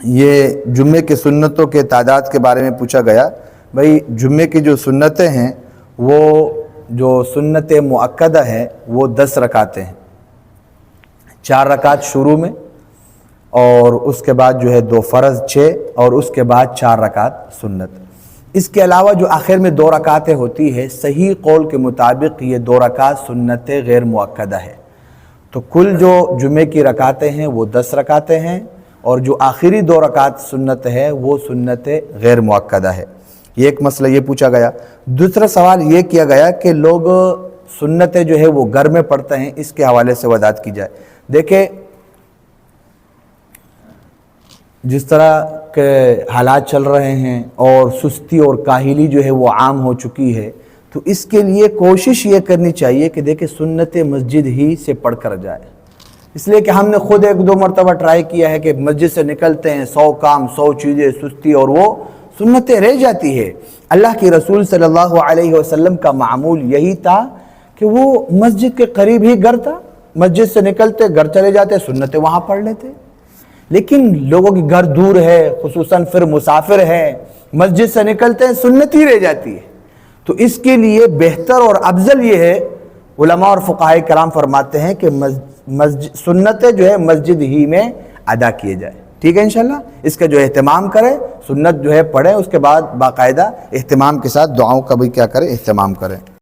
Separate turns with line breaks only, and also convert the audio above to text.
یہ جمعے کی سنتوں کے تعداد کے بارے میں پوچھا گیا۔ بھائی جمعے کی جو سنتیں ہیں وہ جو سنت مؤکدہ ہے وہ 10 رکعتیں ہیں، 4 رکعت شروع میں، اور اس کے بعد جو ہے 2 فرض 6، اور اس کے بعد 4 رکعت سنت۔ اس کے علاوہ جو آخر میں 2 رکعتیں ہوتی ہے، صحیح قول کے مطابق یہ 2 رکعت سنت غیر مؤکدہ ہے۔ تو کل جو جمعے کی رکعتیں ہیں وہ 10 رکعتیں ہیں، اور جو آخری 2 رکعت سنت ہے وہ سنت غیر مؤکدہ ہے۔ یہ ایک مسئلہ یہ پوچھا گیا۔ دوسرا سوال یہ کیا گیا کہ لوگ سنتیں جو ہے وہ گھر میں پڑھتے ہیں، اس کے حوالے سے وضاحت کی جائے۔ دیکھیں جس طرح کے حالات چل رہے ہیں اور سستی اور کاہلی جو ہے وہ عام ہو چکی ہے، تو اس کے لیے کوشش یہ کرنی چاہیے کہ دیکھیں سنت مسجد ہی سے پڑھ کر جائے۔ اس لیے کہ ہم نے خود 1-2 مرتبہ ٹرائی کیا ہے کہ مسجد سے نکلتے ہیں 100 کام 100 چیزیں سستی، اور وہ سنتیں رہ جاتی ہے۔ اللہ کی رسول صلی اللہ علیہ وسلم کا معمول یہی تھا کہ وہ مسجد کے قریب ہی گھر تھا، مسجد سے نکلتے گھر چلے جاتے، سنتیں وہاں پڑھ لیتے۔ لیکن لوگوں کی گھر دور ہے، خصوصاً پھر مسافر ہے، مسجد سے نکلتے ہیں سنت ہی رہ جاتی ہے۔ تو اس کے لیے بہتر اور افضل یہ ہے، علماء اور فقہاء کرام فرماتے ہیں کہ سنتیں جو ہے مسجد ہی میں ادا کیے جائے۔ ٹھیک ہے، انشاءاللہ اس کا جو اہتمام کرے، سنت جو ہے پڑھیں، اس کے بعد باقاعدہ اہتمام کے ساتھ دعاؤں کا بھی کیا کرے، اہتمام کریں۔